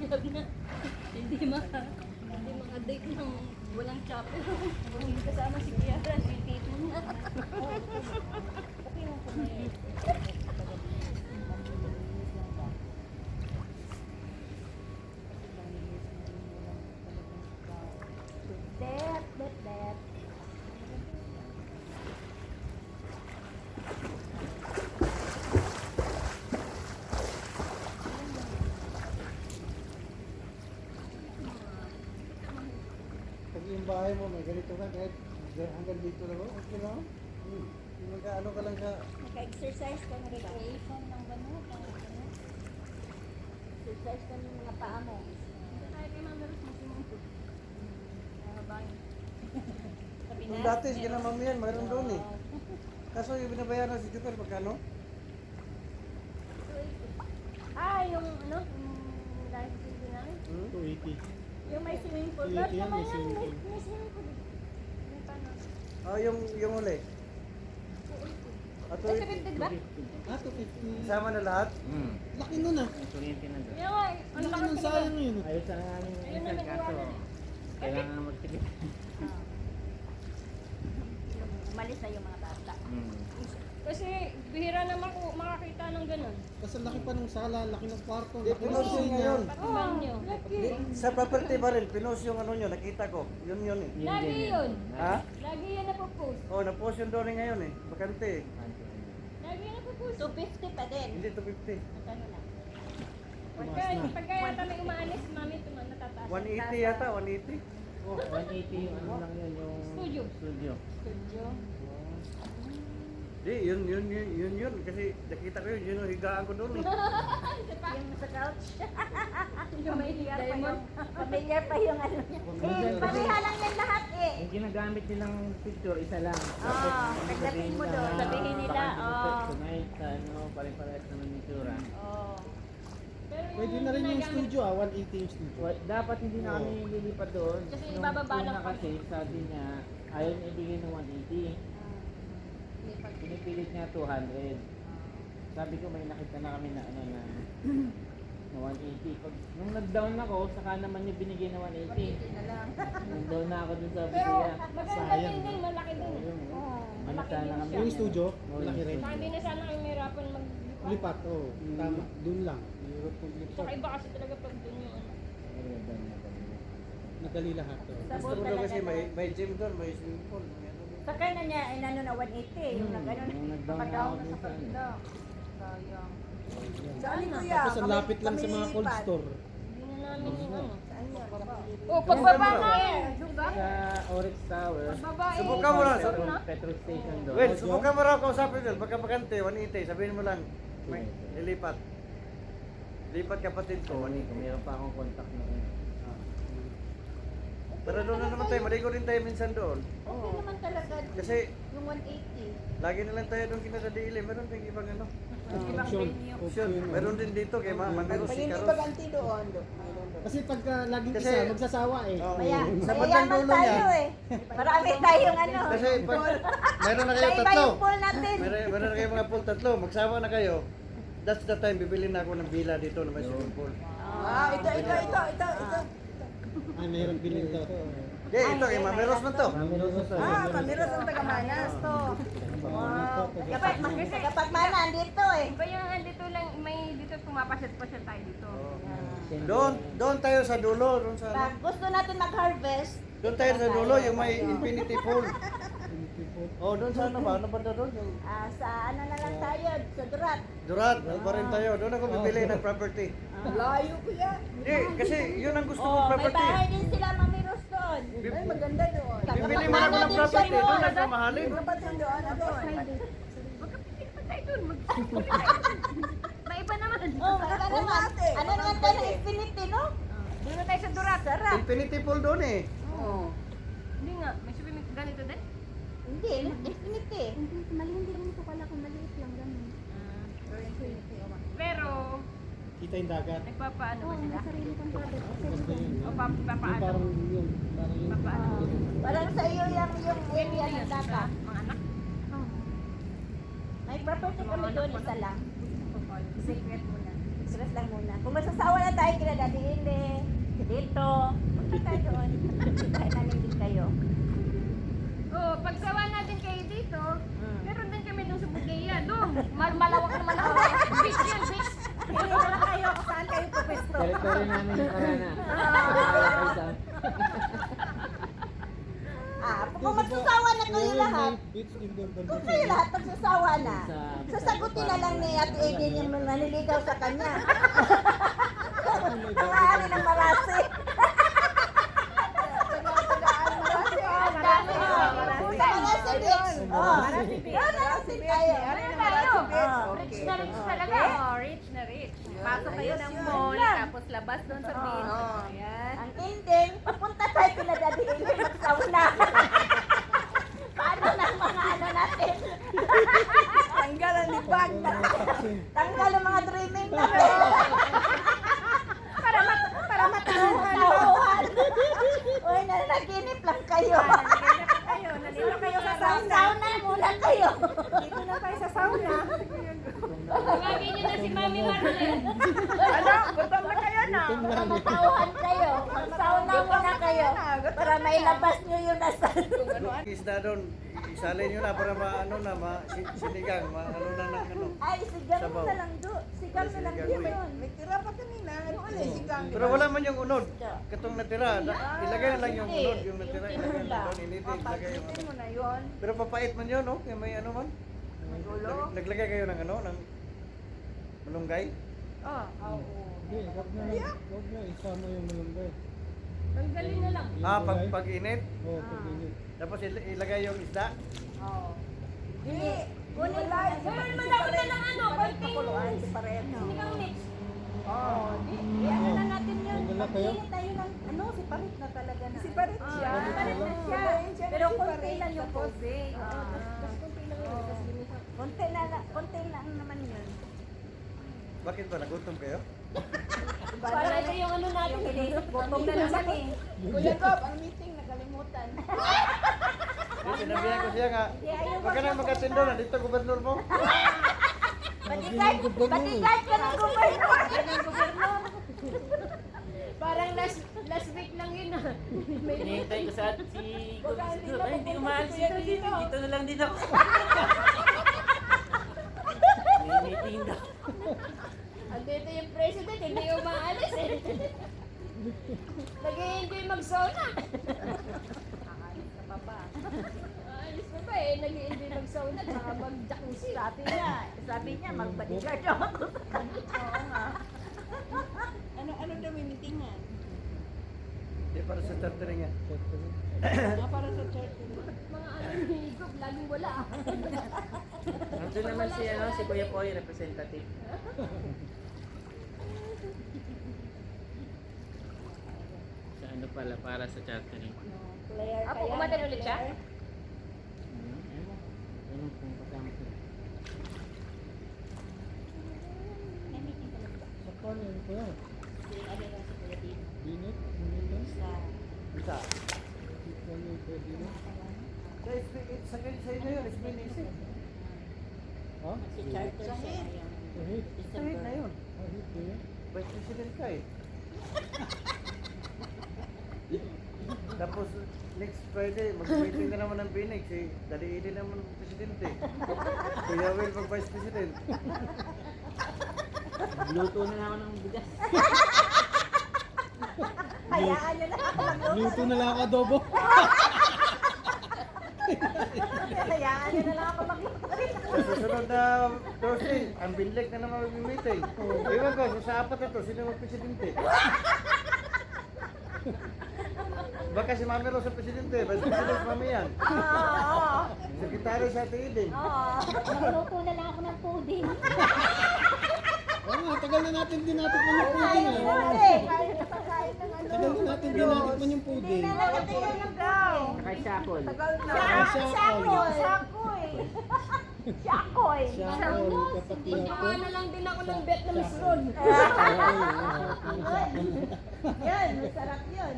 Hindi maka-date ng walang chopper. Hindi kasama si Kiara, si Tito na. Okay lang po na yun. That. Pag yung bahay mo, may ganito ka, kahit hanggang dito lang, okay na. Ano ka lang sa... Naka-exercise ka na recreation ng gano'n. Exercise ka ng mga paa mo. Ay, kay Mama Rose, masimong po. Babae. Kung dati, ginamam yan, mayroon doon eh. Kaso yung binabayaran si Jupiter, pagkano? Yung ano? Yung dahil sa namin? 280. Yung may swimming pool. Yung Ba't yan, naman may yan? swimming pool. May swimming pool. May paano? Ah, yung uli. Ah, Ito 50 ba? Ah, 250. Sama na lahat? Laki nun ah. Kuryente na doon. Yung ay, Ano ka nun sayang yun? Ayos na nga namin Ayun na minsan nagawa kaso na eh. kailangan magtigil. Umalis na yung mga bata. Kasi bihira naman ko makakita ng ganun. Kasi laki pa ng sala, laki ng kwarto. Di, Oo, pinos yun ngayon. Pati banyo. Sa property ba rin, pinos yung ano nyo, nakita ko. Yun eh. Lagi yun. Ha? Lagi yan napopost. Oh, na-post yun doon ngayon eh. Bakante eh. Lagi yan napopost. 250 pa din. Hindi, 250. Magkano na? Pagka yata may umaalis, mami tuman natataas. 180 yata, 180. Oh, 180 yung ano lang yun, yung Studio. studio. Studio. Di, yun. Kasi nakita ko yun yung higaan ko doon eh. Yung sa couch. Yung may diamond. Familiar pa yung ano niya. Pareha lang yan lahat eh. Yung ginagamit nilang picture, isa lang. Pagdating mo doon, sabihin nila, Tonight, sa ano, pares-pares naman yung itsura. Pero Pwede na rin yung studio 180 yung studio. Dapat hindi na kami lilipat doon. Kasi Nung ibababa lang una kasi, sabi niya, ayaw niya ibigay ng 180. Pinipilit niya 200. Sabi ko may nakita na kami na ano na 180. Nung nag-down ako, saka naman niya binigay na 180. na lang. Nag-down na ako dun sa Pero Bisaya. maganda din din, malaki din. Ano sana kami? Yung studio, malaki rin. Saka hindi na sana kayo mahirapan Lipat, oh. Tama, doon lang. Europe kung Saka lipat. iba kasi talaga pag dun yung ano. Madali lahat to. Sa Gusto mo boat daw kasi talaga may gym doon, may swimming pool. Sa kanya niya, inano na 180. Yung nag-ano, Yung nag-down na nakadown ako na dun sa sa ano. pagda. Sayang. Saan Ano? Tapos ang lapit lang sa mga cold store. Hindi na namin yung ano. Saan yun? Oh, pagbaba na eh. Sa Oryx Tower, Babae. Subukan mo lang. petrol station doon. Well, subukan mo raw kausapin doon. Pagka bakante, 180, sabihin mo lang, may lilipat. Lipat kapatid ko, 180. Mayroon pa akong contact na Pero doon na naman tayo, maligo rin tayo minsan doon. Okay naman talaga. Kasi Yung 180. lagi na lang tayo doon kinakadiili. Meron tayong ibang ano. Ibang venue. Option. Meron din dito kay Mamero si Caros. doon. Kasi pagka laging Kasi- isa, magsasawa eh. Kaya, Sa bandang mayaman dulo tayo niya. eh. Marami tayong ano. Kasi pag meron na Sa kayo iba tatlo. yung pool natin. Meron na kayo mga pool tatlo. Magsawa na kayo. That's the time, bibili na ako ng villa dito na may swimming pool. Ito. Ah, meron bilhin to. Okay, ito kay Mameros man to. Mamiros ang taga-Manas to. Wow. Kapag-Manan dito eh. Iba yung andito lang, may dito pumapasyat-pasyat tayo dito. Doon tayo sa dulo, doon sa Pag gusto natin mag-harvest, doon tayo sa dulo yung may infinity pool. Oh, doon sa ano ba? Ano ba doon? Yung sa ano na lang tayo, sa Durat. Durat, doon pa rin tayo. Doon ako bibili ng property. Layo ko yan. Hindi, kasi yun ang gusto kong Oh, may property. bahay din sila Mamiros doon. Ay, maganda doon. Bibili mo ako ng property, doon nagmamahalin. Kapatid doon, ano doon? Magkapatid pa tayo dun. May iba naman. Oh, maganda naman. Ano naman tayo ng Infinity, no? Doon na tayo sa Durat. Sarap. Infinity pool doon eh. Hindi nga, may swimming ganito din. Hindi, Infinity. Hindi rin ko pala kung maliit lang ganun. Pero, Kita yung dagat. nagpapaano ba Oo, sila? may sarili kang private. Ganda yun. O papaano? Parang yun. Parang yun. Papaano? Parang sa iyo yung area ng dagat. Mga anak? May property kami doon, isa lang. Secret muna. Secret lang muna. Kung masasawa na tayo kina Daddy Ine, tayo doon. Kailangan din kayo. Oh, pagsawa natin kayo dito, Hmm. meron din kami doon sa Bugeya. Doon, malawak na malawak. Beach yan, beach. Pili na lang kayo kung saan kayo pupesto. Territory namin yung karana. Kung magsasawa na kayo lahat, kayo lahat magsasawa na. Sasagutin na lang ni Ate Eden yung naniligaw sa kanya. Nangaari ng marasi. Marasi Beach. Marasi Beach. Marasi kayo. Rich na rich talaga. Oh, rich na rich. Pasok kayo ng mall, tapos labas doon sa beach. Ayan. Ang ending, papunta tayo kila Daddy Eden magsauna. Paano na ang mga ano natin? Tanggal ang libag. Tanggal ang mga dreaming natin. Para matauhan. Uy, nanaginip lang kayo. Nandito kayo sa sauna. Sauna muna kayo. Dito na tayo sa sauna. Tawagin niyo na si Mami Marlene. Ano? Gutom na kayo na. Para matauhan kayo. Mag-sauna muna kayo. Para mailabas nyo yung nasa. Isda doon, isalin nyo na para maano na, sinigang, maano na ng ano. Ay, sigang Sabaw. na lang do. Sigang na lang Sinigang, yun. May tira pa kanina. Ano ulit? Sigang. Pero wala man yung unod. Katong natira, ilagay na lang yung unod, yung natira, ilagay na doon, initin, ilagay yung ano. mo na yun. Pero papait man yun, no? Kaya may ano man. Naglagay kayo ng ano, ng malunggay. Hindi, wag na isama yung malunggay. Tanggalin na lang. Pag-init. Oo, pag-init. Tapos ilagay yung isda. Hindi. Kunin lang. Gawin mo dapat na lang ano, konting Pakuluan si Pareto. sinigang mix. Ano na natin yun? Magdala kayo? Pagpili tayo ng, ano, si Parit na talaga na. Si Parit siya. Parit na siya. Pero konti lang yung tubig. Konti lang naman yun. Bakit ba? Nagutom kayo? Para ito yung ano natin. Gutom na naman eh. Kuya Gob, ang meeting nakalimutan. Sinabihan ko siya nga, wag ka nang magkatindo na dito gobernador mo. Bodyguard ka ng gobernador. Parang last week lang yun ah. Hinihintay ko sa atin si Gobernador. Ay, hindi umaalis dito. Dito na lang din ako. May meeting daw. Andito yung president, hindi umaalis eh. Nag-i-enjoy mag-sauna. Aalis ka pa ba? Aalis pa ba eh, nag-i-enjoy mag-sauna tsaka mag-jacuzzi. Sabi niya, mag-bodyguard ako sa kanya. Oo nga. Ano daw may meetingan? Hindi para sa chartering yan. Para sa church. Mga ano ni Gob, laging wala ah. Nandun naman si, si Kuya Poy, representative. Sa ano pala, para sa chartering. Player Apo, kumatin ulit siya? Ano kung kasama sila? Sa paano yun ko yan? Dinit? Isa. Ano yung pwede na? Sa inyo yun, it's been easy. Ha? Kahit? Kahit na yun. Kahit na yun? Vice President ka eh. Tapos next Friday, mag-meeting na naman ng Phoenix eh. Dali-ili naman ang presidente. Kuya Will mag-vice president. Luto na naman ng bigas. Hayaan nyo na ako magluto. Luto na lang ako adobo. Hayaan nyo na lang ako magluto. Sa susunod na Thursday, ang binlik na naman mag-meeting. Iwan ko, sa apat na to, sino mag-presidente? Baka si Mami Rose ang presidente, vice president si Mami yan. Oo. Sekretary sa Ate Eden. Magluto na lang ako ng pudding. Oo nga, tagal na natin din natin pa yung pudding Kain eh. na natin. Kain na pagkain ng ano. Tagal na natin din natin pa yung pudding. Hindi na nakatingin yung gaw. Nakashakol. Shakoy. Shakoy. Shakoy. Shakoy, kapatid ako. Gawa na lang din ako ng Vietnamese roll. Yun, masarap yun.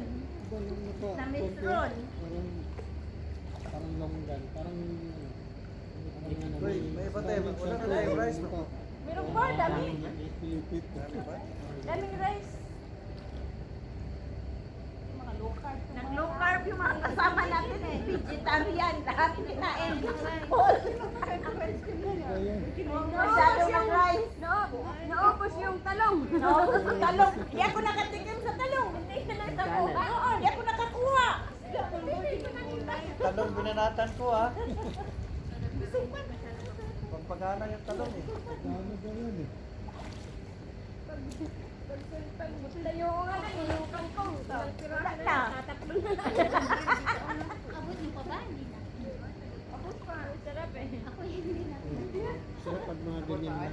Na Miss Ron. Parang longgan, parang... Uy, may iba tayo. Wala na tayong rice, no? Meron pa, dami. Pilipit. Dami ba? Daming rice. Mga local. vegetarian, lahat kinain. Paul. Masyado ng rice. Naubos yung talong. Naubos yung talong. Hindi ako nakatikim sa talong. Hindi ako nakakuha. Talong binanatan ko ha. Pagpagana yung talong eh. Yung kangkong. Wala na. Tataklo na. Abot mo pa ba? Hindi na. Sarap eh. Ako hindi na. Sarap pag mga ganyan na.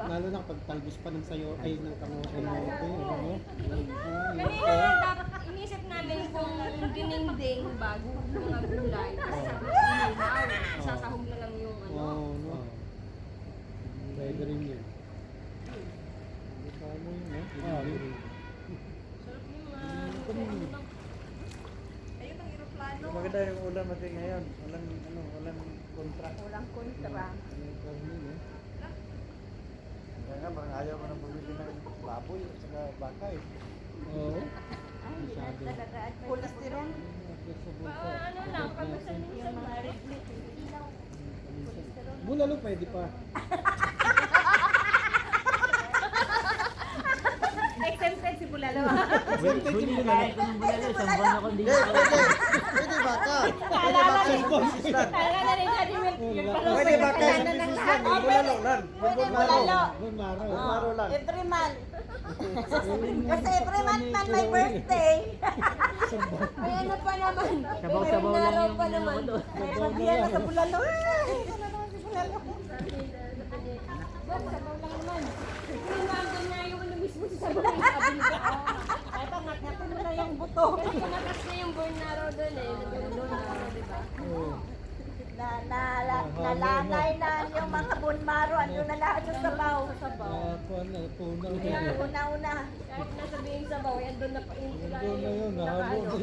Lalo na pag talbos pa ng sayo, ay ng kamote, ano? Kanina dapat inisip namin kung dininding bago mga gulay. Kasi sasahog na lang yung ano. Oo, no? Pwede rin yun. Paano yun, no? Maganda yung ulam natin ngayon. Walang kontra. Walang kontra. Kaya nga, parang ayaw mo nang bumili ng baboy at saka baka eh. Oo. Ay, Masyado. talaga. Cholesterol. Ano lang, pagkasanin sa married Bulalo pwede pa. Exempted si Bulalo. Huli kahit ko ng bulalo, isang buwan ako hindi Pwede, ako. pwede baka. Pwede Naalala baka ni- sa business lang. Naalala ni Daddy Milk. Yung parang Pwede baka sa kasalanan ng business lahat. lang. Yung bulalo lang. Yung Pwede bulalo. bulalo. Doon maro. Bulalo lang. Every month. Kasi every month man my birthday. Ay, ano pa naman? Sabaw-sabaw lang yung pa ano naman. ko doon. May sabihan na sa Bulalo. Ay, ito na naman si Bulalo. Sabaw lang naman. Pinamagam na yung ano mismo sa sabaw yung sabi niya. Ay, pangat-ngatin mo na yung buto. Kasi nakas na yung Bernaro doon eh. Nagulong na, di ba? Oo. Nalanay na yung mga bunmaro. Ano na lahat yung sabaw. Kuhan na, tunaw na Kaya yun. una-una. Kahit nasabihin sabaw, yan doon na pa yung Doon na yun, nahalo na yun.